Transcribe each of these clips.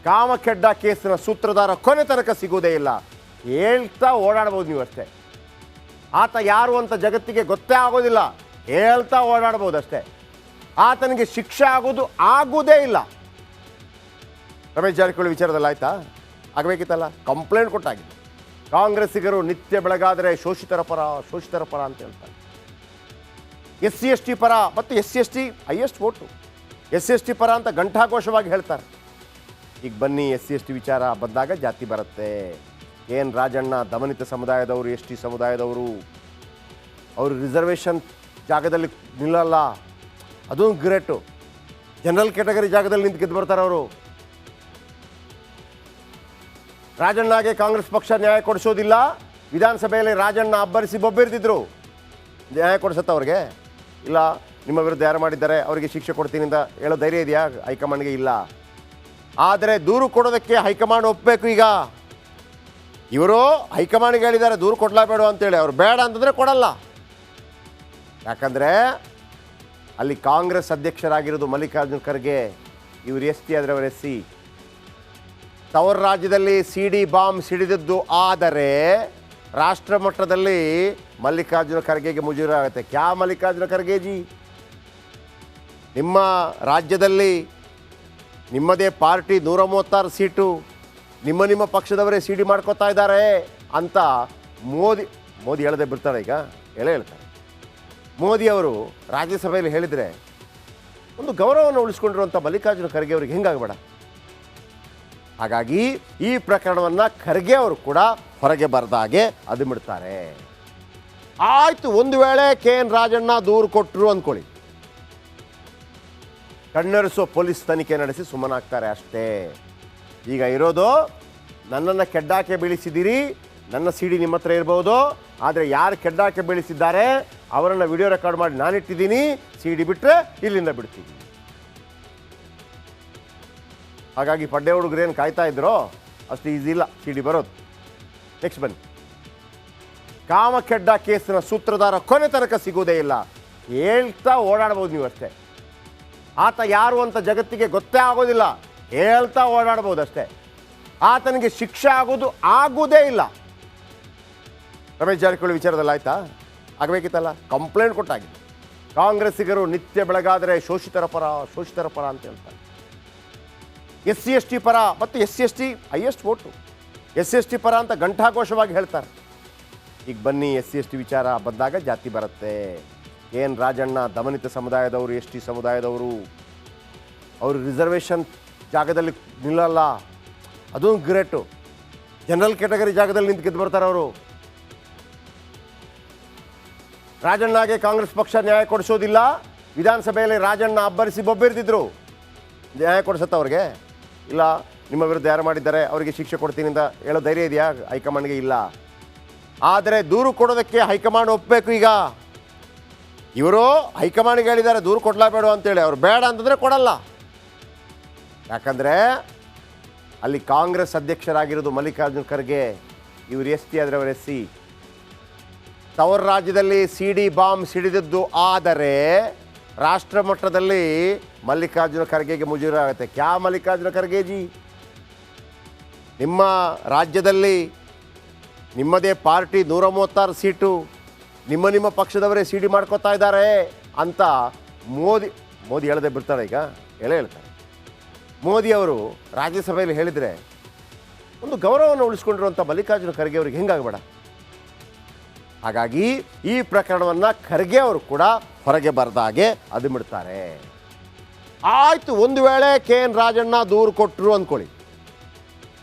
ಕಾಮಕೆಡ್ಡ ಕೇಸಿನ ಸೂತ್ರಧಾರ ಕೊನೆ ತನಕ ಸಿಗುವುದೇ ಇಲ್ಲ. ಹೇಳ್ತಾ ಓಡಾಡ್ಬೋದು ನೀವು ಅಷ್ಟೇ. ಆತ ಯಾರು ಅಂತ ಜಗತ್ತಿಗೆ ಗೊತ್ತೇ ಆಗೋದಿಲ್ಲ. ಹೇಳ್ತಾ ಓಡಾಡ್ಬೋದು ಅಷ್ಟೇ. ಆತನಿಗೆ ಶಿಕ್ಷೆ ಆಗುವುದೇ ಇಲ್ಲ. ರಮೇಶ್ ಜಾರಕಿಹೊಳಿ ವಿಚಾರದಲ್ಲಿ ಆಯ್ತಾ? ಆಗಬೇಕಿತ್ತಲ್ಲ, ಕಂಪ್ಲೇಂಟ್ ಕೊಟ್ಟಾಗಿದೆ. ಕಾಂಗ್ರೆಸ್ಸಿಗರು ನಿತ್ಯ ಬೆಳಗಾದರೆ ಶೋಷಿತರ ಪರ ಅಂತ ಹೇಳ್ತಾರೆ. SC/ST ಪರ ಮತ್ತು SC/ST ಹೈಯೆಸ್ಟ್ ವೋಟು, SC/ST ಪರ ಅಂತ ಘಂಟಾಘೋಷವಾಗಿ ಹೇಳ್ತಾರೆ. ಈಗ ಬನ್ನಿ, SC/ST ವಿಚಾರ ಬಂದಾಗ ಜಾತಿ ಬರುತ್ತೆ. KN ರಾಜಣ್ಣ ದಮನಿತ ಸಮುದಾಯದವರು, ST ಸಮುದಾಯದವರು, ಅವರು ರಿಸರ್ವೇಷನ್ ಜಾಗದಲ್ಲಿ ನಿಲ್ಲಲ್ಲ. ಅದೂ ಗ್ರೇಟು. ಜನರಲ್ ಕ್ಯಾಟಗರಿ ಜಾಗದಲ್ಲಿ ನಿಂತು ಗೆದ್ದು ಬರ್ತಾರೆ ಅವರು. ರಾಜಣ್ಣಗೆ ಕಾಂಗ್ರೆಸ್ ಪಕ್ಷ ನ್ಯಾಯ ಕೊಡಿಸೋದಿಲ್ಲ. ವಿಧಾನಸಭೆಯಲ್ಲಿ ರಾಜಣ್ಣ ಅಬ್ಬರಿಸಿ ಬೊಬ್ಬಿರ್ತಿದ್ರು. ನ್ಯಾಯ ಕೊಡಿಸತ್ತ ಅವ್ರಿಗೆ? ಇಲ್ಲ, ನಿಮ್ಮ ವಿರುದ್ಧ ಯಾರು ಮಾಡಿದ್ದಾರೆ ಅವರಿಗೆ ಶಿಕ್ಷೆ ಕೊಡ್ತೀನಿ ಅಂತ ಹೇಳೋ ಧೈರ್ಯ ಇದೆಯಾ ಹೈಕಮಾಂಡ್ಗೆ? ಇಲ್ಲ. ಆದರೆ ದೂರು ಕೊಡೋದಕ್ಕೆ ಹೈಕಮಾಂಡ್ ಒಪ್ಪಬೇಕು. ಈಗ ಇವರು ಹೈಕಮಾಂಡ್ಗೆ ಹೇಳಿದ್ದಾರೆ ದೂರು ಕೊಡಲೇಬೇಡ ಅಂತೇಳಿ. ಅವ್ರು ಬೇಡ ಅಂತಂದರೆ ಕೊಡಲ್ಲ. ಯಾಕಂದರೆ ಅಲ್ಲಿ ಕಾಂಗ್ರೆಸ್ ಅಧ್ಯಕ್ಷರಾಗಿರೋದು ಮಲ್ಲಿಕಾರ್ಜುನ್ ಖರ್ಗೆ, ಇವರು ST ಆದರೆ ಅವರು SC. ತವರ ರಾಜ್ಯದಲ್ಲಿ CD ಬಾಂಬ್ ಸಿಡಿದದ್ದು ಆದರೆ ರಾಷ್ಟ್ರ ಮಟ್ಟದಲ್ಲಿ ಮಲ್ಲಿಕಾರ್ಜುನ ಖರ್ಗೆಗೆ ಮುಜುಗರ ಆಗುತ್ತೆ. ಕ್ಯಾ ಮಲ್ಲಿಕಾರ್ಜುನ ಖರ್ಗೆ ಜಿ, ನಿಮ್ಮ ರಾಜ್ಯದಲ್ಲಿ ನಿಮ್ಮದೇ ಪಾರ್ಟಿ 136 ಸೀಟು, ನಿಮ್ಮ ಪಕ್ಷದವರೇ CD ಮಾಡ್ಕೋತಾ ಇದ್ದಾರೆ ಅಂತ ಮೋದಿ ಹೇಳದೆ ಬಿಡ್ತಾರೆ. ಈಗ ಹೇಳ್ತಾರೆ. ಮೋದಿ ಅವರು ರಾಜ್ಯಸಭೆಯಲ್ಲಿ ಹೇಳಿದರೆ ಒಂದು ಗೌರವವನ್ನು ಉಳಿಸ್ಕೊಂಡಿರುವಂಥ ಮಲ್ಲಿಕಾರ್ಜುನ ಖರ್ಗೆ ಅವ್ರಿಗೆ ಹೆಂಗಾಗಬೇಡ. ಹಾಗಾಗಿ ಈ ಪ್ರಕರಣವನ್ನು ಖರ್ಗೆ ಅವರು ಕೂಡ ಹೊರಗೆ ಬರೆದಾಗೆ ಅದು ಬಿಡ್ತಾರೆ. ಆಯಿತು, ಒಂದು ವೇಳೆ KN ರಾಜಣ್ಣ ದೂರು ಕೊಟ್ಟರು ಅಂದ್ಕೊಳ್ಳಿ, ಕಣ್ಣೆರೆಸೋ ಪೊಲೀಸ್ ತನಿಖೆ ನಡೆಸಿ ಸುಮ್ಮನಾಗ್ತಾರೆ ಅಷ್ಟೇ. ಈಗ ಇರೋದು, ನನ್ನನ್ನು ಕೆಡ್ಡಾಕೆ ಬೀಳಿಸಿದ್ದೀರಿ, ನನ್ನ CD ನಿಮ್ಮ ಹತ್ರ ಇರ್ಬೋದು, ಆದರೆ ಯಾರು ಕೆಡ್ಡಾಕೆ ಬೀಳಿಸಿದ್ದಾರೆ ಅವರನ್ನು ವಿಡಿಯೋ ರೆಕಾರ್ಡ್ ಮಾಡಿ ನಾನಿಟ್ಟಿದ್ದೀನಿ, CD ಬಿಟ್ಟರೆ ಇಲ್ಲಿಂದ ಬಿಡ್ತೀನಿ. ಹಾಗಾಗಿ ಪಡ್ಡೆ ಹುಡುಗರೇನು ಕಾಯ್ತಾ ಇದ್ರೋ ಅಷ್ಟು ಈಸಿ ಇಲ್ಲ CD ಬರೋದು. ನೆಕ್ಸ್ಟ್ ಬನ್ನಿ. ಕಾಮಕೆಡ್ಡ ಕೇಸಿನ ಸೂತ್ರಧಾರ ಕೊನೆ ತನಕ ಸಿಗುವುದೇ ಇಲ್ಲ. ಹೇಳ್ತಾ ಓಡಾಡ್ಬೋದು ನೀವು ಅಷ್ಟೇ. ಆತ ಯಾರು ಅಂತ ಜಗತ್ತಿಗೆ ಗೊತ್ತೇ ಆಗೋದಿಲ್ಲ. ಹೇಳ್ತಾ ಓಡಾಡ್ಬೋದು ಅಷ್ಟೇ. ಆತನಿಗೆ ಶಿಕ್ಷೆ ಆಗುವುದೇ ಇಲ್ಲ. ರಮೇಶ್ ಜಾರಕಿಹೊಳಿ ವಿಚಾರದಲ್ಲಿ ಆಯ್ತಾ? ಆಗಬೇಕಿತ್ತಲ್ಲ, ಕಂಪ್ಲೇಂಟ್ ಕೊಟ್ಟಾಗಿದೆ. ಕಾಂಗ್ರೆಸ್ಸಿಗರು ನಿತ್ಯ ಬೆಳಗಾದರೆ ಶೋಷಿತರ ಪರ ಅಂತ ಹೇಳ್ತಾರೆ. SC/ST ಪರ ಮತ್ತು SC/ST ಹೈಯೆಸ್ಟ್ ವೋಟು, SC/ST ಪರ ಅಂತ ಘಂಟಾಘೋಷವಾಗಿ ಹೇಳ್ತಾರೆ. ಈಗ ಬನ್ನಿ, SC/ST ವಿಚಾರ ಬಂದಾಗ ಜಾತಿ ಬರುತ್ತೆ. KN ರಾಜಣ್ಣ ದಮನಿತ ಸಮುದಾಯದವರು, ST ಸಮುದಾಯದವರು, ಅವರು ರಿಸರ್ವೇಷನ್ ಜಾಗದಲ್ಲಿ ನಿಲ್ಲಲ್ಲ. ಅದೂ ಗ್ರೇಟು. ಜನರಲ್ ಕ್ಯಾಟಗರಿ ಜಾಗದಲ್ಲಿ ನಿಂತು ಗೆದ್ದು ಬರ್ತಾರೆ ಅವರು. ರಾಜಣ್ಣಗೆ ಕಾಂಗ್ರೆಸ್ ಪಕ್ಷ ನ್ಯಾಯ ಕೊಡಿಸೋದಿಲ್ಲ. ವಿಧಾನಸಭೆಯಲ್ಲಿ ರಾಜಣ್ಣ ಅಬ್ಬರಿಸಿ ಬೊಬ್ಬಿರ್ತಿದ್ರು. ನ್ಯಾಯ ಕೊಡಿಸತ್ತ ಅವ್ರಿಗೆ? ಇಲ್ಲ, ನಿಮ್ಮ ವಿರುದ್ಧ ಯಾರು ಮಾಡಿದ್ದಾರೆ ಅವರಿಗೆ ಶಿಕ್ಷೆ ಕೊಡ್ತೀನಿ ಅಂತ ಹೇಳೋ ಧೈರ್ಯ ಇದೆಯಾ ಹೈಕಮಾಂಡ್ಗೆ? ಇಲ್ಲ. ಆದರೆ ದೂರು ಕೊಡೋದಕ್ಕೆ ಹೈಕಮಾಂಡ್ ಒಪ್ಪಬೇಕು. ಈಗ ಇವರು ಹೈಕಮಾಂಡ್ಗೆ ಹೇಳಿದ್ದಾರೆ ದೂರು ಕೊಡಲೇಬೇಡ ಅಂತೇಳಿ. ಅವ್ರು ಬೇಡ ಅಂತಂದರೆ ಕೊಡಲ್ಲ. ಯಾಕಂದರೆ ಅಲ್ಲಿ ಕಾಂಗ್ರೆಸ್ ಅಧ್ಯಕ್ಷರಾಗಿರೋದು ಮಲ್ಲಿಕಾರ್ಜುನ್ ಖರ್ಗೆ, ಇವರು ST ಆದರೆ ಅವರು SC. ತವರ ರಾಜ್ಯದಲ್ಲಿ CD ಬಾಂಬ್ ಸಿಡಿದದ್ದು ಆದರೆ ರಾಷ್ಟ್ರ ಮಟ್ಟದಲ್ಲಿ ಮಲ್ಲಿಕಾರ್ಜುನ ಖರ್ಗೆಗೆ ಮುಜುಗರ ಆಗುತ್ತೆ. ಕ್ಯಾ ಮಲ್ಲಿಕಾರ್ಜುನ ಖರ್ಗೆ ಜಿ, ನಿಮ್ಮ ರಾಜ್ಯದಲ್ಲಿ ನಿಮ್ಮದೇ ಪಾರ್ಟಿ 136 ಸೀಟು, ನಿಮ್ಮ ಪಕ್ಷದವರೇ CD ಮಾಡ್ಕೋತಾ ಇದ್ದಾರೆ ಅಂತ ಮೋದಿ ಹೇಳದೆ ಬಿಡ್ತಾರೆ. ಈಗ ಹೇಳ್ತಾರೆ. ಮೋದಿ ಅವರು ರಾಜ್ಯಸಭೆಯಲ್ಲಿ ಹೇಳಿದರೆ ಒಂದು ಗೌರವವನ್ನು ಉಳಿಸ್ಕೊಂಡಿರುವಂಥ ಮಲ್ಲಿಕಾರ್ಜುನ ಖರ್ಗೆ ಅವ್ರಿಗೆ ಹೆಂಗಾಗಬೇಡ. ಹಾಗಾಗಿ ಈ ಪ್ರಕರಣವನ್ನು ಖರ್ಗೆ ಅವರು ಕೂಡ ಹೊರಗೆ ಬರೆದಾಗೆ ಅದು ಬಿಡ್ತಾರೆ. ಆಯಿತು, ಒಂದು ವೇಳೆ KN ರಾಜಣ್ಣ ದೂರು ಕೊಟ್ಟರು ಅಂದ್ಕೊಳ್ಳಿ,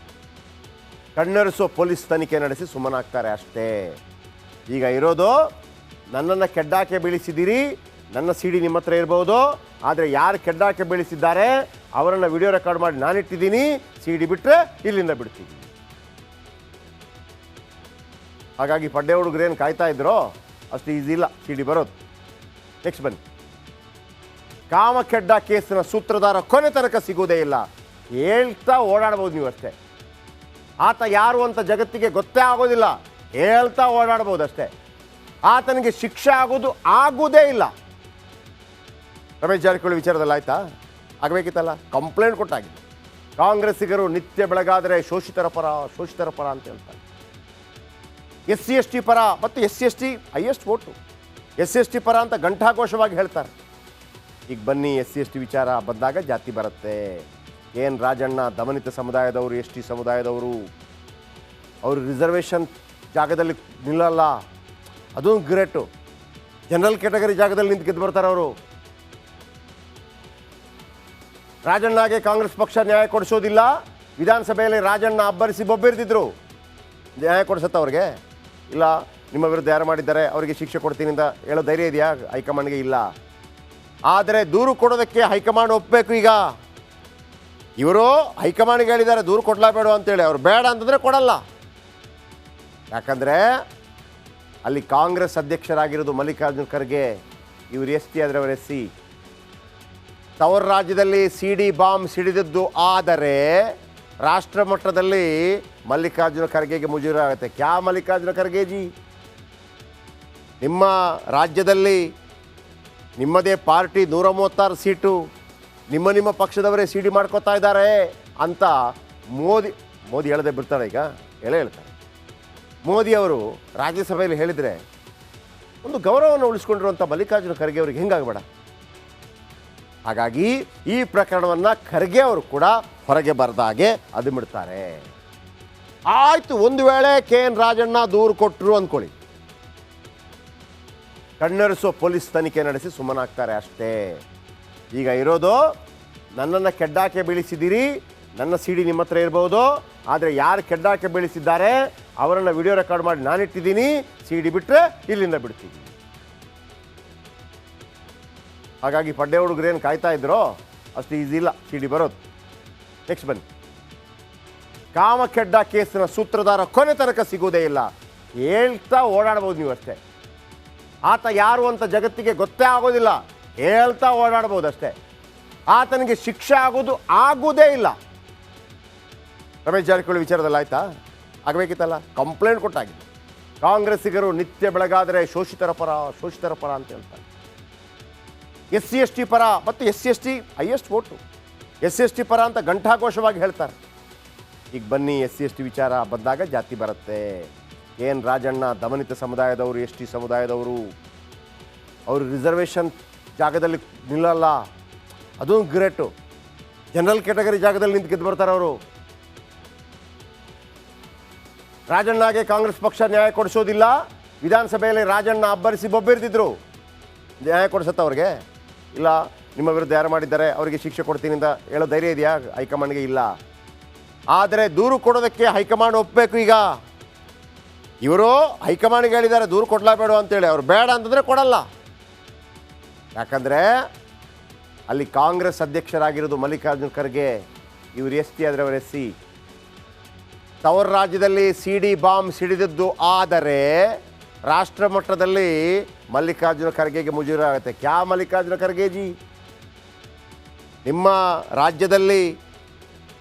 ಕಣ್ಣೆರೆಸೋ ಪೊಲೀಸ್ ತನಿಖೆ ನಡೆಸಿ ಸುಮ್ಮನಾಗ್ತಾರೆ ಅಷ್ಟೇ. ಈಗ ಇರೋದು, ನನ್ನನ್ನು ಕೆಡ್ಡಾಕೆ ಬೀಳಿಸಿದ್ದೀರಿ, ನನ್ನ CD ನಿಮ್ಮ ಹತ್ರ ಇರ್ಬೋದು, ಆದರೆ ಯಾರು ಕೆಡ್ಡಾಕೆ ಬೀಳಿಸಿದ್ದಾರೆ ಅವರನ್ನು ವಿಡಿಯೋ ರೆಕಾರ್ಡ್ ಮಾಡಿ ನಾನಿಟ್ಟಿದ್ದೀನಿ, CD ಬಿಟ್ಟರೆ ಇಲ್ಲಿಂದ ಬಿಡ್ತೀನಿ. ಹಾಗಾಗಿ ಪಡ್ಡೆ ಹುಡುಗರೇನು ಕಾಯ್ತಾ ಇದ್ರೋ ಅಷ್ಟು ಈಸಿ ಇಲ್ಲ CD ಬರೋದು. ನೆಕ್ಸ್ಟ್ ಬನ್ನಿ. ಕಾಮಕೆಡ್ಡ ಕೇಸಿನ ಸೂತ್ರಧಾರ ಕೊನೆ ತನಕ ಸಿಗುವುದೇ ಇಲ್ಲ. ಹೇಳ್ತಾ ಓಡಾಡ್ಬೋದು ನೀವು ಅಷ್ಟೇ. ಆತ ಯಾರು ಅಂತ ಜಗತ್ತಿಗೆ ಗೊತ್ತೇ ಆಗೋದಿಲ್ಲ. ಹೇಳ್ತಾ ಓಡಾಡ್ಬೋದು ಅಷ್ಟೇ. ಆತನಿಗೆ ಶಿಕ್ಷೆ ಆಗುವುದೇ ಇಲ್ಲ. ರಮೇಶ್ ಜಾರಕಿಹೊಳಿ ವಿಚಾರದಲ್ಲಿ ಆಯ್ತಾ? ಆಗಬೇಕಿತ್ತಲ್ಲ, ಕಂಪ್ಲೇಂಟ್ ಕೊಟ್ಟಾಗಿದೆ. ಕಾಂಗ್ರೆಸ್ಸಿಗರು ನಿತ್ಯ ಬೆಳಗಾದರೆ ಶೋಷಿತರ ಪರ ಅಂತ ಹೇಳ್ತಾರೆ. SC ST ಪರ ಮತ್ತು SC ST highest vote, SC ST ಪರ ಅಂತ ಘಂಟಾಘೋಷವಾಗಿ ಹೇಳ್ತಾರೆ. ಈಗ ಬನ್ನಿ, SC ST ವಿಚಾರ ಬಂದಾಗ ಜಾತಿ ಬರುತ್ತೆ. ಎನ್ ರಾಜಣ್ಣ ದಮನಿತ ಸಮುದಾಯದವರು, ST ಸಮುದಾಯದವರು, ಅವರು ರಿಸರ್ವೇಷನ್ ಜಾಗದಲ್ಲಿ ನಿಲ್ಲಲ್ಲ, ಅದೂ ಗ್ರೇಟು. ಜನರಲ್ ಕ್ಯಾಟಗರಿ ಜಾಗದಲ್ಲಿ ನಿಂತು ಗೆದ್ದು ಬರ್ತಾರೆ ಅವರು. ರಾಜಣ್ಣಗೆ ಕಾಂಗ್ರೆಸ್ ಪಕ್ಷ ನ್ಯಾಯ ಕೊಡಿಸೋದಿಲ್ಲ. ವಿಧಾನಸಭೆಯಲ್ಲಿ ರಾಜಣ್ಣ ಅಬ್ಬರಿಸಿ ಬೊಬ್ಬಿರ್ತಿದ್ರು. ನ್ಯಾಯ ಕೊಡಿಸತ್ತ ಅವ್ರಿಗೆ? ಇಲ್ಲ, ನಿಮ್ಮ ವಿರುದ್ಧ ಯಾರು ಮಾಡಿದ್ದಾರೆ ಅವರಿಗೆ ಶಿಕ್ಷೆ ಕೊಡ್ತೀನಿ ಅಂತ ಹೇಳೋ ಧೈರ್ಯ ಇದೆಯಾ ಹೈಕಮಾಂಡ್ಗೆ? ಇಲ್ಲ. ಆದರೆ ದೂರು ಕೊಡೋದಕ್ಕೆ ಹೈಕಮಾಂಡ್ ಒಪ್ಪಬೇಕು. ಈಗ ಇವರು ಹೈಕಮಾಂಡ್ಗೆ ಹೇಳಿದ್ದಾರೆ ದೂರು ಕೊಡಲೇಬೇಡ ಅಂತೇಳಿ. ಅವ್ರು ಬೇಡ ಅಂತಂದರೆ ಕೊಡಲ್ಲ. ಯಾಕಂದರೆ ಅಲ್ಲಿ ಕಾಂಗ್ರೆಸ್ ಅಧ್ಯಕ್ಷರಾಗಿರೋದು ಮಲ್ಲಿಕಾರ್ಜುನ್ ಖರ್ಗೆ, ಇವರು ST ಆದರೆ ಅವರು SC. ತವರ ರಾಜ್ಯದಲ್ಲಿ CD ಬಾಂಬ್ ಸಿಡಿದದ್ದು ಆದರೆ ರಾಷ್ಟ್ರ ಮಟ್ಟದಲ್ಲಿ ಮಲ್ಲಿಕಾರ್ಜುನ ಖರ್ಗೆಗೆ ಮುಜುಗರ ಆಗುತ್ತೆ. ಕ್ಯಾ ಮಲ್ಲಿಕಾರ್ಜುನ ಖರ್ಗೆ ಜಿ, ನಿಮ್ಮ ರಾಜ್ಯದಲ್ಲಿ ನಿಮ್ಮದೇ ಪಾರ್ಟಿ 136 ಸೀಟು, ನಿಮ್ಮ ಪಕ್ಷದವರೇ CD ಮಾಡ್ಕೋತಾ ಇದ್ದಾರೆ ಅಂತ ಮೋದಿ ಹೇಳದೆ ಬಿಡ್ತಾರೆ. ಈಗ ಹೇಳ್ತಾರೆ. ಮೋದಿ ಅವರು ರಾಜ್ಯಸಭೆಯಲ್ಲಿ ಹೇಳಿದರೆ ಒಂದು ಗೌರವವನ್ನು ಉಳಿಸ್ಕೊಂಡಿರುವಂಥ ಮಲ್ಲಿಕಾರ್ಜುನ ಖರ್ಗೆ ಅವ್ರಿಗೆ ಹೆಂಗಾಗಬೇಡ. ಹಾಗಾಗಿ ಈ ಪ್ರಕರಣವನ್ನು ಖರ್ಗೆ ಅವರು ಕೂಡ ಹೊರಗೆ ಬರೆದಾಗೆ ಅದು ಬಿಡ್ತಾರೆ. ಆಯಿತು, ಒಂದು ವೇಳೆ KN ರಾಜಣ್ಣ ದೂರು ಕೊಟ್ಟರು ಅಂದ್ಕೊಳ್ಳಿ, ಕಣ್ಣೆರೆಸೋ ಪೊಲೀಸ್ ತನಿಖೆ ನಡೆಸಿ ಸುಮ್ಮನಾಗ್ತಾರೆ ಅಷ್ಟೇ. ಈಗ ಇರೋದು ನನ್ನನ್ನು ಕೆಡ್ಡಾಕೆ ಬೀಳಿಸಿದ್ದೀರಿ, ನನ್ನ CD ನಿಮ್ಮ ಹತ್ರ ಇರ್ಬೋದು, ಆದರೆ ಯಾರು ಕೆಡ್ಡಾಕೆ ಬೀಳಿಸಿದ್ದಾರೆ ಅವರನ್ನು ವಿಡಿಯೋ ರೆಕಾರ್ಡ್ ಮಾಡಿ ನಾನಿಟ್ಟಿದ್ದೀನಿ, CD ಬಿಟ್ಟರೆ ಇಲ್ಲಿಂದ ಬಿಡ್ತೀನಿ. ಹಾಗಾಗಿ ಪಡ್ಡೆ ಹುಡುಗರೇನು ಕಾಯ್ತಾ ಇದ್ರೋ ಅಷ್ಟು ಈಸಿ ಇಲ್ಲ CD ಬರೋದು. ನೆಕ್ಸ್ಟ್ ಬನ್ನಿ. ಕಾಮಕೆಡ್ಡ ಕೇಸಿನ ಸೂತ್ರಧಾರ ಕೊನೆ ತನಕ ಸಿಗೋದೇ ಇಲ್ಲ. ಹೇಳ್ತಾ ಓಡಾಡ್ಬೋದು ನೀವು ಅಷ್ಟೇ. ಆತ ಯಾರು ಅಂತ ಜಗತ್ತಿಗೆ ಗೊತ್ತೇ ಆಗೋದಿಲ್ಲ, ಹೇಳ್ತಾ ಓಡಾಡ್ಬೋದು ಅಷ್ಟೇ. ಆತನಿಗೆ ಶಿಕ್ಷೆ ಆಗೋದೇ ಇಲ್ಲ. ರಮೇಶ್ ಜಾರಕಿಹೊಳಿ ವಿಚಾರದಲ್ಲಿ ಆಯ್ತಾ? ಆಗಬೇಕಿತ್ತಲ್ಲ, ಕಂಪ್ಲೇಂಟ್ ಕೊಟ್ಟಾಗಿದೆ. ಕಾಂಗ್ರೆಸ್ಸಿಗರು ನಿತ್ಯ ಬೆಳಗಾದರೆ ಶೋಷಿತರ ಪರ ಅಂತ ಹೇಳ್ತಾರೆ. SC ST ಪರ ಮತ್ತು SC ST highest vote, SC ST ಪರ ಅಂತ ಘಂಟಾಘೋಷವಾಗಿ ಹೇಳ್ತಾರೆ. ಈಗ ಬನ್ನಿ, SC ST ವಿಚಾರ ಬಂದಾಗ ಜಾತಿ ಬರುತ್ತೆ. ಎನ್ ರಾಜಣ್ಣ ದಮನಿತ ಸಮುದಾಯದವರು, ST ಸಮುದಾಯದವರು, ಅವರು ರಿಸರ್ವೇಷನ್ ಜಾಗದಲ್ಲಿ ನಿಲ್ಲಲ್ಲ, ಅದೂ ಗ್ರೇಟು. ಜನರಲ್ ಕ್ಯಾಟಗರಿ ಜಾಗದಲ್ಲಿ ನಿಂತು ಗೆದ್ದು ಬರ್ತಾರೆ ಅವರು. ರಾಜಣ್ಣಗೆ ಕಾಂಗ್ರೆಸ್ ಪಕ್ಷ ನ್ಯಾಯ ಕೊಡಿಸೋದಿಲ್ಲ. ವಿಧಾನಸಭೆಯಲ್ಲಿ ರಾಜಣ್ಣ ಅಬ್ಬರಿಸಿ ಬೊಬ್ಬಿರ್ತಿದ್ರು. ನ್ಯಾಯ ಕೊಡಿಸತ್ತ ಅವ್ರಿಗೆ? ಇಲ್ಲ, ನಿಮ್ಮ ವಿರುದ್ಧ ಯಾರು ಮಾಡಿದ್ದಾರೆ ಅವರಿಗೆ ಶಿಕ್ಷೆ ಕೊಡ್ತೀನಿ ಅಂತ ಹೇಳೋ ಧೈರ್ಯ ಇದೆಯಾ ಹೈಕಮಾಂಡ್ಗೆ? ಇಲ್ಲ. ಆದರೆ ದೂರು ಕೊಡೋದಕ್ಕೆ ಹೈಕಮಾಂಡ್ ಒಪ್ಪಬೇಕು. ಈಗ ಇವರು ಹೈಕಮಾಂಡ್ಗೆ ಹೇಳಿದ್ದಾರೆ ದೂರು ಕೊಡಲೇಬೇಡ ಅಂತೇಳಿ. ಅವ್ರು ಬೇಡ ಅಂತಂದರೆ ಕೊಡಲ್ಲ. ಯಾಕಂದರೆ ಅಲ್ಲಿ ಕಾಂಗ್ರೆಸ್ ಅಧ್ಯಕ್ಷರಾಗಿರೋದು ಮಲ್ಲಿಕಾರ್ಜುನ್ ಖರ್ಗೆ, ಇವರು ST ಆದರೆ ಅವರು SC. ತವರ ರಾಜ್ಯದಲ್ಲಿ CD ಬಾಂಬ್ ಸಿಡಿದದ್ದು ಆದರೆ ರಾಷ್ಟ್ರ ಮಟ್ಟದಲ್ಲಿ ಮಲ್ಲಿಕಾರ್ಜುನ ಖರ್ಗೆಗೆ ಮುಜುಗರ ಆಗುತ್ತೆ. ಕ್ಯಾ ಮಲ್ಲಿಕಾರ್ಜುನ ಖರ್ಗೆ ಜಿ, ನಿಮ್ಮ ರಾಜ್ಯದಲ್ಲಿ